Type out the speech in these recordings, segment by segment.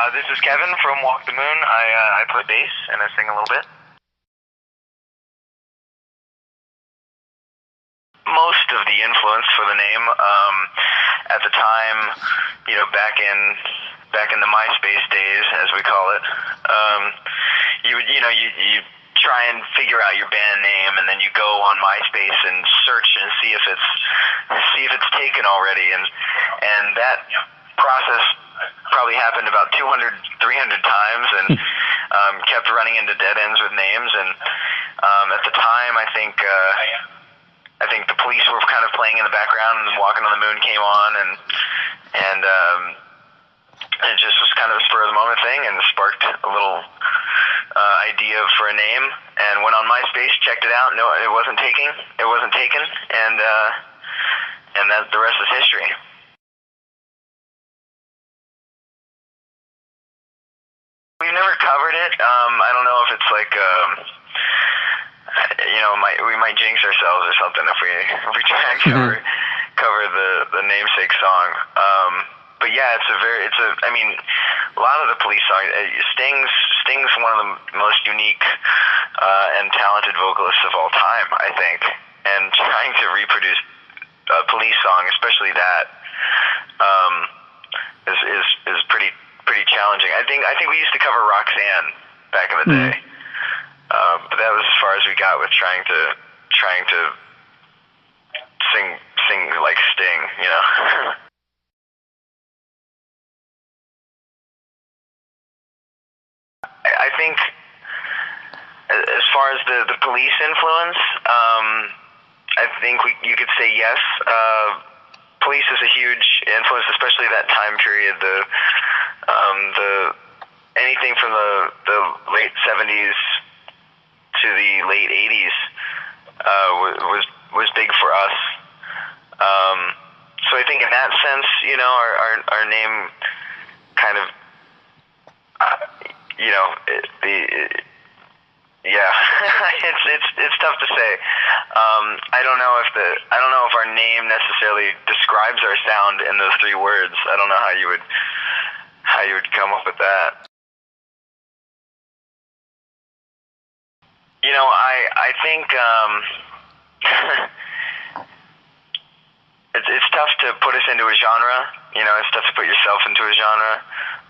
This is Kevin from Walk the Moon. I play bass and I sing a little bit. Most of the influence for the name, at the time, back in the MySpace days, as we call it, you try and figure out your band name, and then you go on MySpace and search and see if it's taken already, and that process probably happened about 200, 300 times, and kept running into dead ends with names. And at the time, I think the Police were kind of playing in the background, and Walking on the Moon came on, and it just was kind of a spur of the moment thing, and sparked a little idea for a name. And went on MySpace, checked it out. No, it wasn't taken, and that the rest is history. We've never covered it. I don't know if it's like, we might jinx ourselves or something if we try and cover the namesake song. But yeah, a lot of the Police songs. Sting's one of the most unique and talented vocalists of all time, I think. And trying to reproduce a Police song, especially that, is pretty challenging. I think we used to cover Roxanne back in the day, but that was as far as we got with trying to sing like Sting, you know. I think as far as the Police influence, I think you could say yes. Police is a huge influence, especially that time period. Anything from the late 70s to the late 80s was big for us. So I think in that sense, our name kind of, it's tough to say. I don't know if our name necessarily describes our sound in those three words. I don't know how you would come up with that. I think it's tough to put us into a genre. It's tough to put yourself into a genre.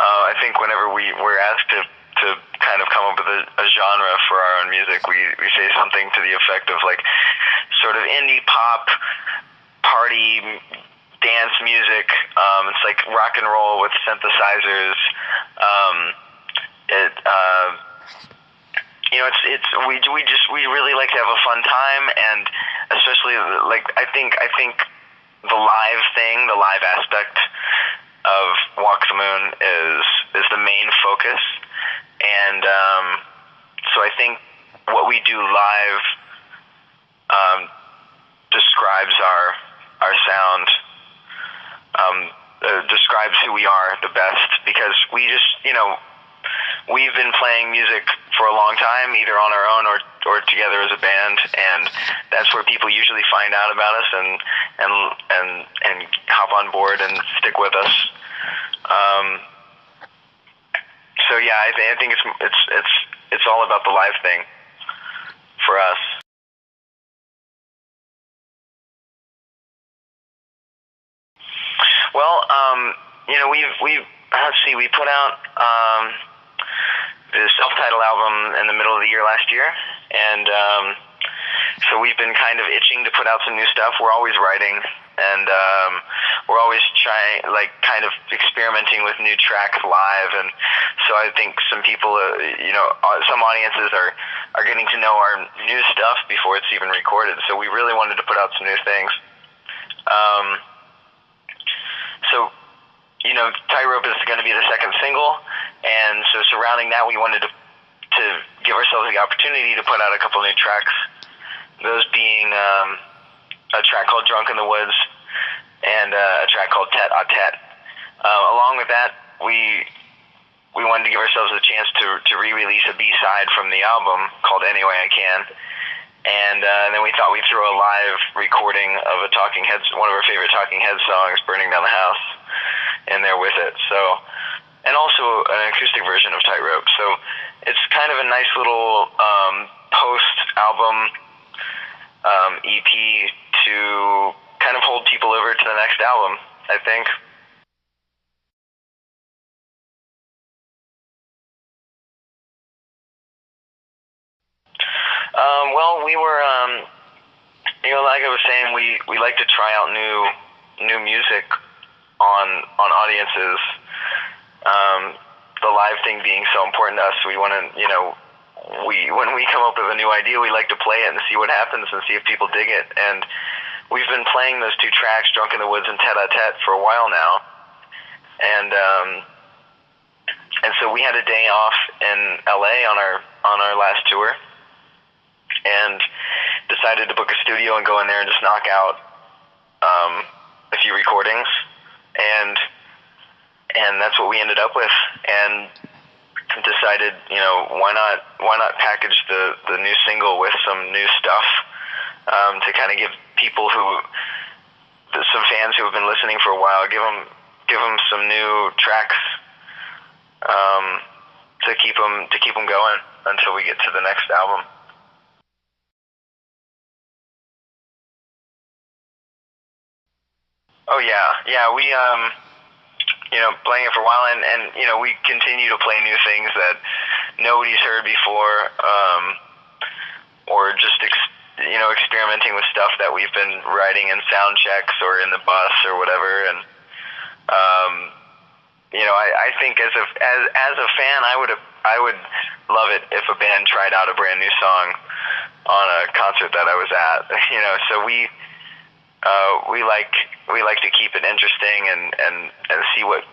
I think whenever we're asked to kind of come up with a genre for our own music, we say something to the effect of like sort of indie pop, party, dance music. It's like rock and roll with synthesizers. We really like to have a fun time, and especially like I think the live thing, the live aspect of Walk the Moon is the main focus, and so I think what we do live describes our sound, describes who we are the best, because we just we've been playing music for a long time, either on our own or together as a band, and that's where people usually find out about us and hop on board and stick with us. So yeah, I think it's all about the live thing for us. Well, we put out the self-titled album in the middle of the year last year, and so we've been kind of itching to put out some new stuff. We're always writing, and we're always kind of experimenting with new tracks live, and so I think some people, some audiences are getting to know our new stuff before it's even recorded, so we really wanted to put out some new things. So Tightrope is going to be the second single, and so surrounding that, we wanted to give ourselves the opportunity to put out a couple new tracks. Those being a track called Drunk in the Woods and a track called Tet a Tet. Along with that, we wanted to give ourselves a chance to re-release a B-side from the album called Any Way I Can. And then we thought we'd throw a live recording of one of our favorite Talking Heads songs, Burning Down the House, in there with it. So, and also an acoustic version of Tightrope. So it's kind of a nice little post-album EP to kind of hold people over to the next album, I think. Well, we were, like I was saying, we like to try out new music on audiences. The live thing being so important to us, we want to, when we come up with a new idea, we like to play it and see what happens and see if people dig it. And we've been playing those two tracks, Drunk in the Woods and Tete-a-Tete, for a while now. And so we had a day off in LA on our last tour, and decided to book a studio and go in there and just knock out a few recordings, and that's what we ended up with. And decided, why not package the new single with some new stuff to kind of give people some fans who have been listening for a while, give them some new tracks to keep them going until we get to the next album. Oh yeah, we playing it for a while, and we continue to play new things that nobody's heard before, or just experimenting with stuff that we've been writing in sound checks or in the bus or whatever. And I think as a fan, I would love it if a band tried out a brand new song on a concert that I was at. So we like to keep it interesting and see what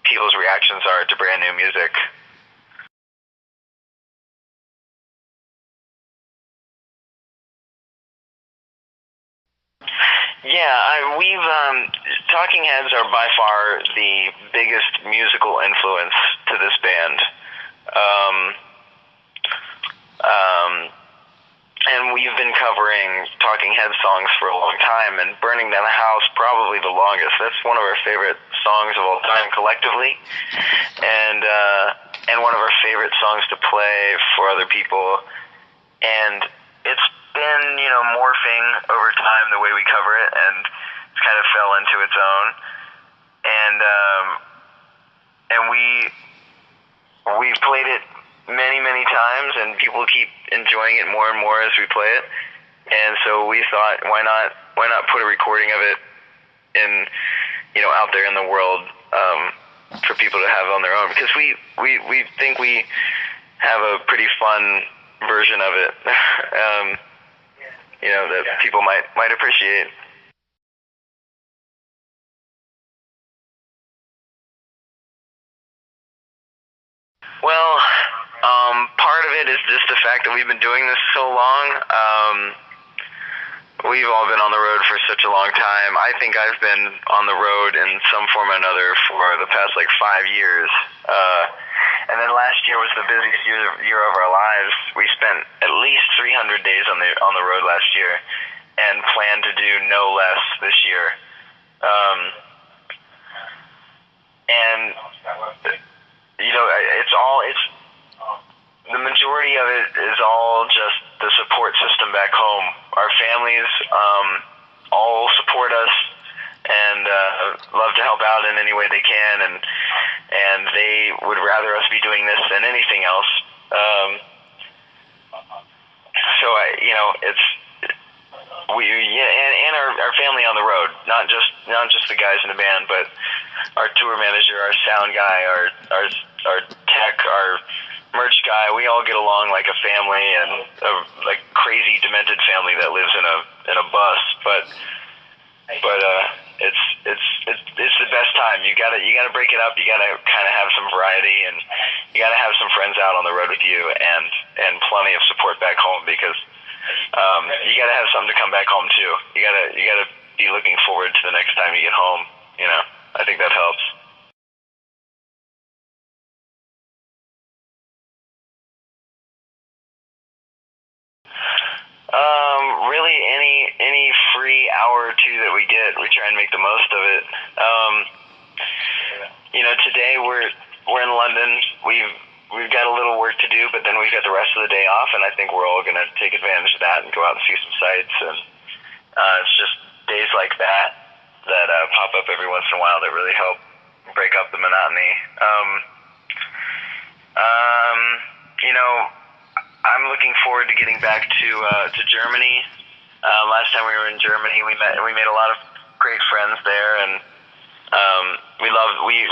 people's reactions are to brand new music. Yeah, we've Talking Heads are by far the biggest musical influence to this band. And we've been covering Talking Heads songs for a long time, and Burning Down the House probably the longest. That's one of our favorite songs of all time collectively, and one of our favorite songs to play for other people. And it's been, morphing over time the way we cover it, and it's kind of fell into its own. And we played it many times, and people keep enjoying it more and more as we play it. And so we thought, why not put a recording of it in, out there in the world, for people to have on their own, because we think we have a pretty fun version of it, that people might appreciate. Well, part of it is just the fact that we've been doing this so long. We've all been on the road for such a long time. I think I've been on the road in some form or another for the past 5 years. And then last year was the busiest year of our lives. We spent at least 300 days on the road last year, and plan to do no less this year. And it's the majority of it is all just the support system back home. Our families all support us and love to help out in any way they can, and they would rather us be doing this than anything else. So and our family on the road, not just the guys in the band, but our tour manager, our sound guy, our tech, our merch guy. We all get along like a family, and a crazy demented family that lives in a bus. But it's the best time. You gotta break it up. You gotta kind of have some variety, and you gotta have some friends out on the road with you, and plenty of support back home, because you gotta have something to come back home to. You gotta be looking forward to the next time you get home. I think that helps. Really, any free hour or two that we get, we try and make the most of it. today we're in London. We've got a little work to do, but then we've got the rest of the day off, and I think we're all going to take advantage of that and go out and see some sights. And it's just days like that pop up every once in a while that really help break up the monotony. I'm looking forward to getting back to Germany. Last time we were in Germany, we made a lot of great friends there, and we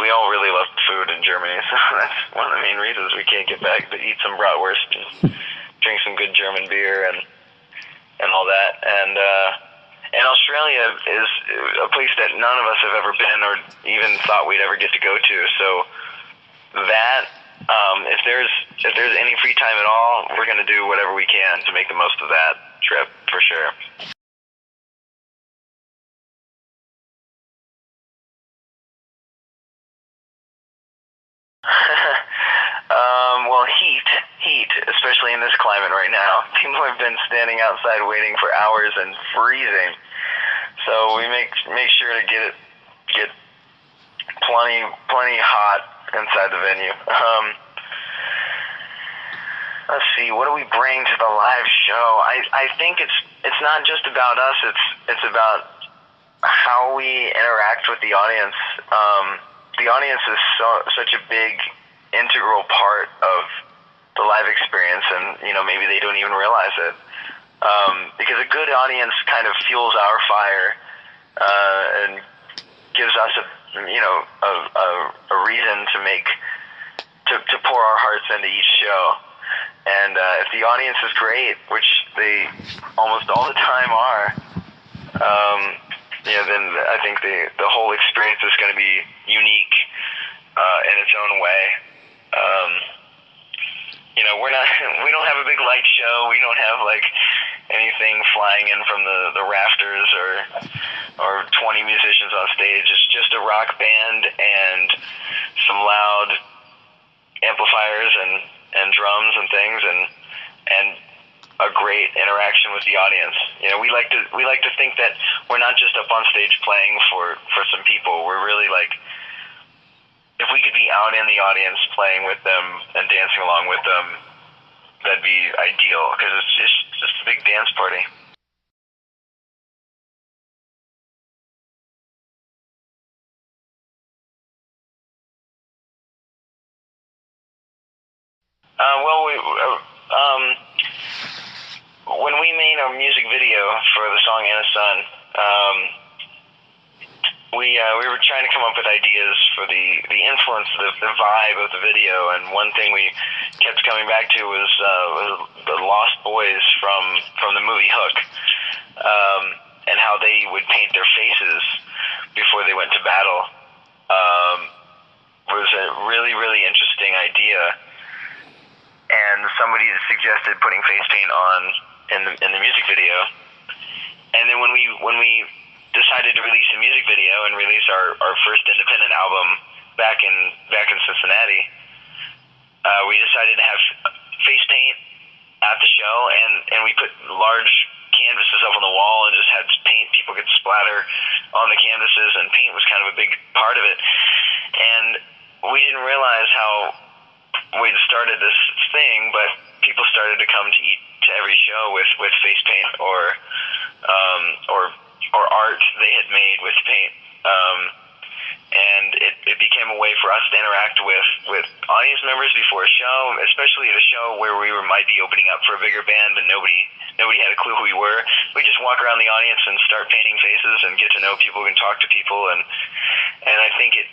all really love food in Germany, so that's one of the main reasons we can't get back to eat some bratwurst and drink some good German beer and all that. And Australia is a place that none of us have ever been or even thought we'd ever get to go to. So that if there's any free time at all, we're going to do whatever we can to make the most of that trip for sure. Well, heat, especially in this climate right now. People have been standing outside waiting for hours and freezing. So we make sure to get plenty hot inside the venue. Let's see, what do we bring to the live show? I think it's not just about us. It's about how we interact with the audience. The audience is such a big integral part of the live experience, and maybe they don't even realize it, because a good audience kind of fuels our fire and gives us a reason to pour our hearts into each show. And if the audience is great, which they almost all the time are, then I think the whole experience is going to be unique in its own way. We don't have a big light show. We don't have like anything flying in from the rafters or 20 musicians on stage. It's just a rock band and some loud amplifiers and drums and things and a great interaction with the audience. We like to think that we're not just up on stage playing for some people. We're really like, if we could be out in the audience playing with them and dancing along with them, that'd be ideal, because it's just a big dance party. When we made our music video for the song "Anna Sun," we were trying to come up with ideas for the influence, the vibe of the video, and one thing we kept coming back to was the Lost Boys from the movie Hook, and how they would paint their faces before they went to battle. Was a really, really interesting idea, and somebody suggested putting face paint on in the music video. And then when we decided to release a music video and release our first independent album back in Cincinnati, we decided to have face paint at the show, and we put large canvases up on the wall and just had paint. People could splatter on the canvases, and paint was kind of a big part of it. And we didn't realize how we'd started this thing, but people started to come to every show with face paint or art they had made with paint, and it became a way for us to interact with audience members before a show, especially at a show where we might be opening up for a bigger band and nobody had a clue who we were. We just walk around the audience and start painting faces and get to know people and talk to people, and I think it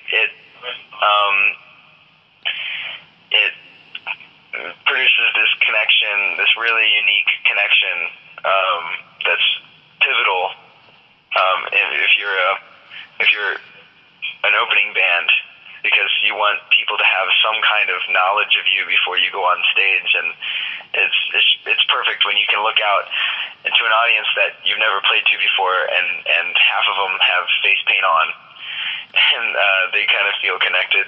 produces this connection, this really unique connection that's pivotal. If you're an opening band, because you want people to have some kind of knowledge of you before you go on stage, and it's perfect when you can look out into an audience that you've never played to before, and half of them have face paint on, and they kind of feel connected.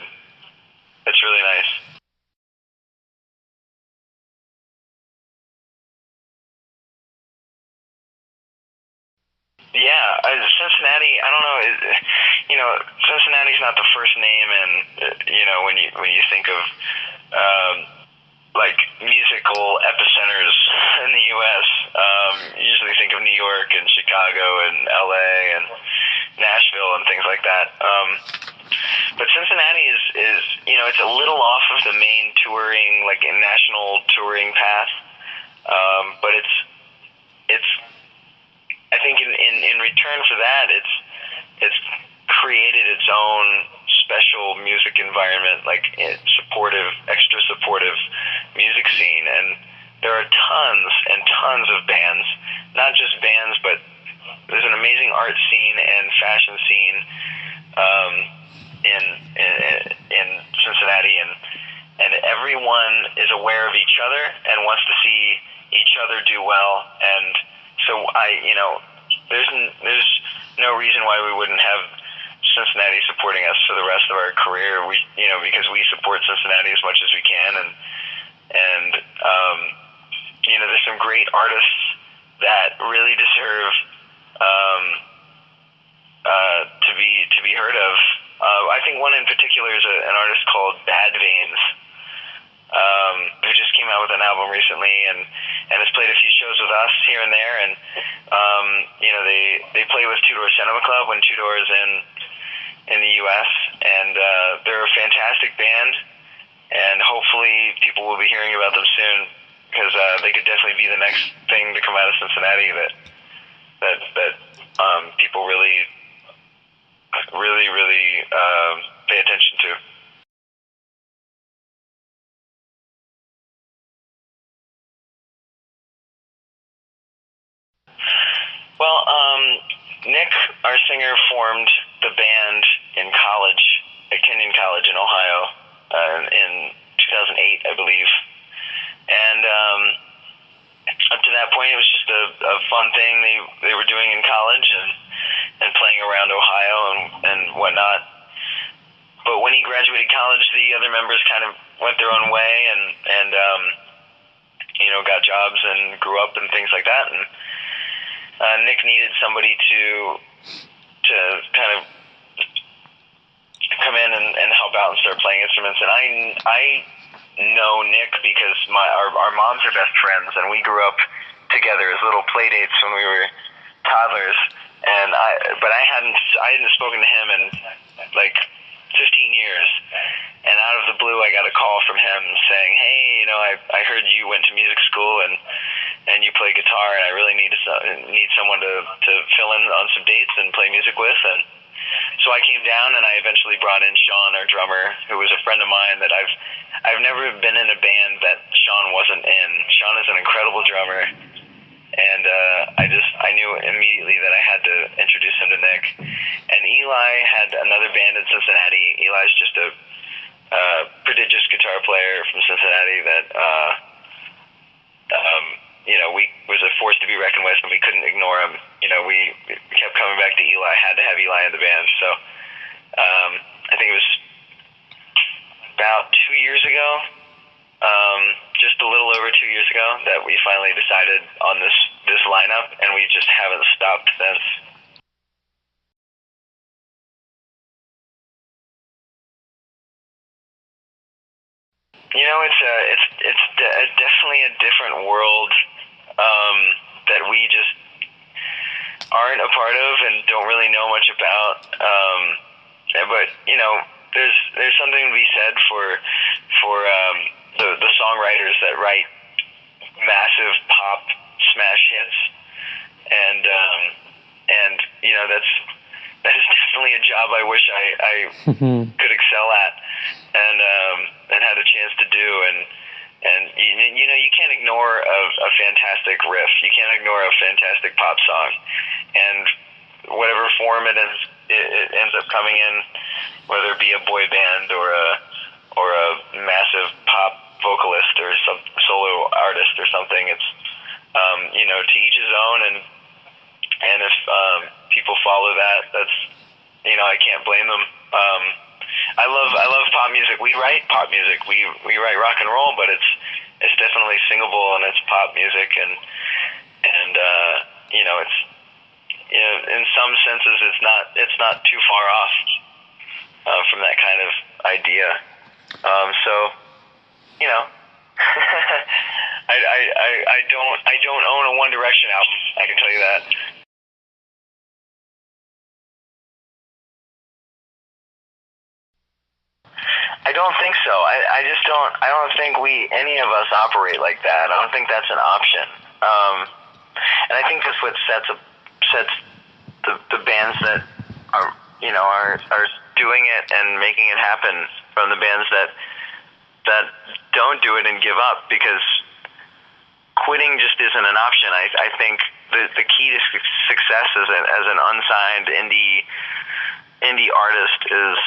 It's really nice. Yeah, Cincinnati, I don't know. Cincinnati's not the first name, and when you think of like musical epicenters in the U.S., you usually think of New York and Chicago and L.A. and Nashville and things like that. But Cincinnati is it's a little off of the main touring, like a national touring path. But it's I think in return for that, it's created its own special music environment, like extra supportive music scene, and there are tons and tons of bands, not just bands, but there's an amazing art scene and fashion scene in Cincinnati, and everyone is aware of each other and wants to see each other do well, and so there's no reason why we wouldn't have Cincinnati supporting us for the rest of our career. Because we support Cincinnati as much as we can, and there's some great artists that really deserve to be heard of. I think one in particular is an artist called Bad Veins, who just came out with an album recently and has played a few shows with us here and there, and they play with Two Door Cinema Club when Two Door is in the U.S., and they're a fantastic band, and hopefully people will be hearing about them soon, because they could definitely be the next thing to come out of Cincinnati that people really pay attention to. Well, Nick, our singer, formed the band in college, at Kenyon College in Ohio, in 2008, I believe. And up to that point, it was just a fun thing they were doing in college and playing around Ohio and whatnot. But when he graduated college, the other members kind of went their own way and got jobs and grew up and things like that. And Nick needed somebody to kind of come in and help out and start playing instruments. And I know Nick because our moms are best friends, and we grew up together as little play dates when we were toddlers. And I hadn't spoken to him in like 15 years. And out of the blue, I got a call from him saying, "Hey, I heard you went to music school and you play guitar, and I really need someone to fill in on some dates and play music with." And so I came down, and I eventually brought in Sean, our drummer, who was a friend of mine that I've never been in a band that Sean wasn't in. Sean is an incredible drummer, and I knew immediately that I had to introduce him to Nick. And Eli had another band in Cincinnati. Eli's just a prodigious guitar player from Cincinnati that we was a force to be reckoned with, and we couldn't ignore him. We kept coming back to Eli. Had to have Eli in the band. So I think it was about 2 years ago, just a little over 2 years ago, that we finally decided on this lineup, and we just haven't stopped since. It's definitely a different world that we just aren't a part of and don't really know much about. But there's something to be said for the songwriters that write massive pop smash hits, and that is definitely a job I wish I could excel at and had a chance to do. And you can't ignore a fantastic riff. You can't ignore a fantastic pop song, and whatever form it ends up coming in, whether it be a boy band or a massive pop vocalist or some solo artist or something. It's to each his own, and if people follow that, that's I can't blame them. I love pop music. We write pop music. We write rock and roll, but it's definitely singable and it's pop music, and it's in some senses, it's not too far off from that kind of idea. So, you know, I don't own a One Direction album. I can tell you that. I don't think so. I just don't. I don't think any of us operate like that. I don't think that's an option. And I think that's what sets the bands that are doing it and making it happen from the bands that don't do it and give up, because quitting just isn't an option. I think the key to success as an unsigned indie artist is,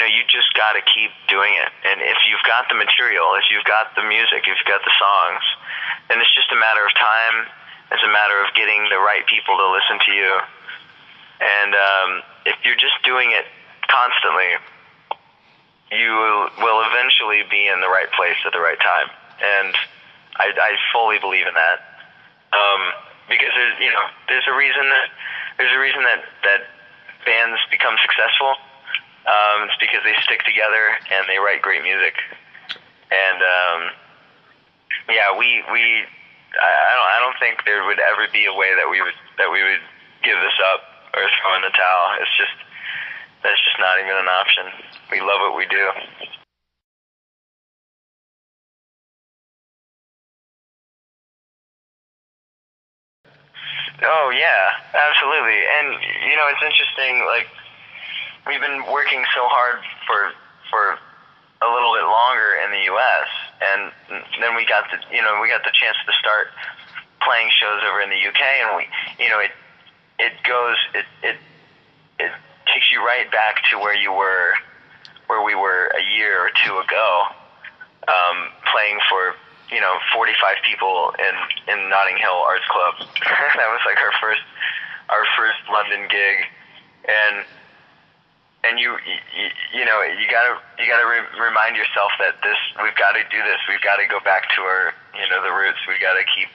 you just got to keep doing it. And if you've got the material, if you've got the music, if you've got the songs, then it's just a matter of time. It's a matter of getting the right people to listen to you. And if you're just doing it constantly, you will eventually be in the right place at the right time. And I fully believe in that. Because there's a reason that bands become successful. It's because they stick together and they write great music. And I don't think there would ever be a way that we would give this up or throw in the towel. That's just not even an option. We love what we do. Oh yeah, absolutely. And it's interesting. Like, we've been working so hard for a little bit longer in the U.S. and then we got the chance to start playing shows over in the U.K. and it takes you right back to where we were a year or two ago, playing for 45 people in Notting Hill Arts Club. That was like our first London gig, and you gotta remind yourself that we've got to do this. We've got to go back to our the roots. We've got to keep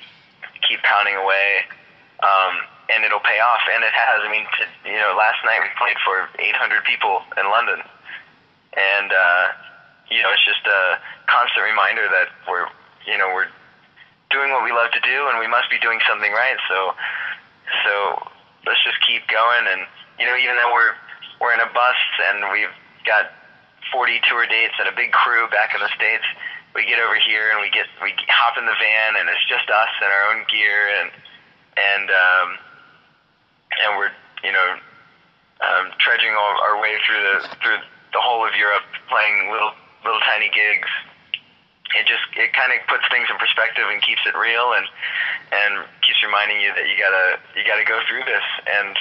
pounding away, and it'll pay off. And it has. I mean, last night we played for 800 people in London, and it's just a constant reminder that we're doing what we love to do, and we must be doing something right. So let's just keep going. And even though we're in a bus and we've got 40 tour dates and a big crew back in the States, we get over here and we hop in the van and it's just us and our own gear, and we're trudging our way through the whole of Europe, playing little tiny gigs. It kind of puts things in perspective and keeps it real, and keeps reminding you that you gotta go through this, and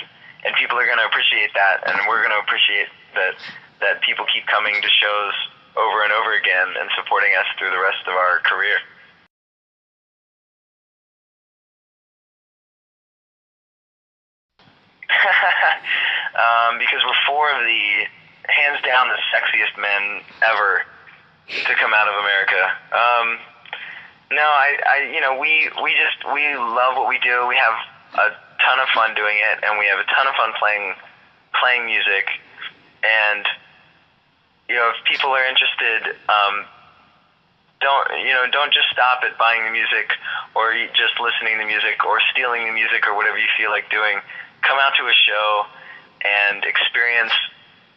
people are gonna appreciate that, and we're gonna appreciate that people keep coming to shows over and over again and supporting us through the rest of our career. Because we're four of the hands down the sexiest men ever to come out of America. No, we love what we do. We have a ton of fun doing it, and we have a ton of fun playing music. And if people are interested, don't just stop at buying the music or just listening to music or stealing the music or whatever you feel like doing. Come out to a show and experience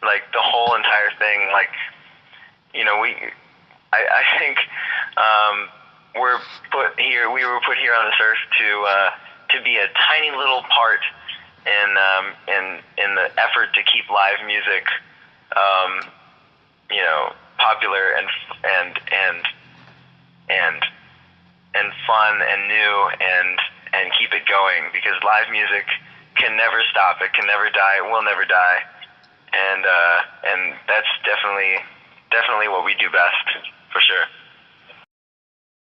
like the whole entire thing. Like, I think we were put here on this earth to be a tiny little part in the effort to keep live music popular and fun and new and keep it going, because live music can never stop. It can never die. It will never die. And that's definitely what we do best, for sure.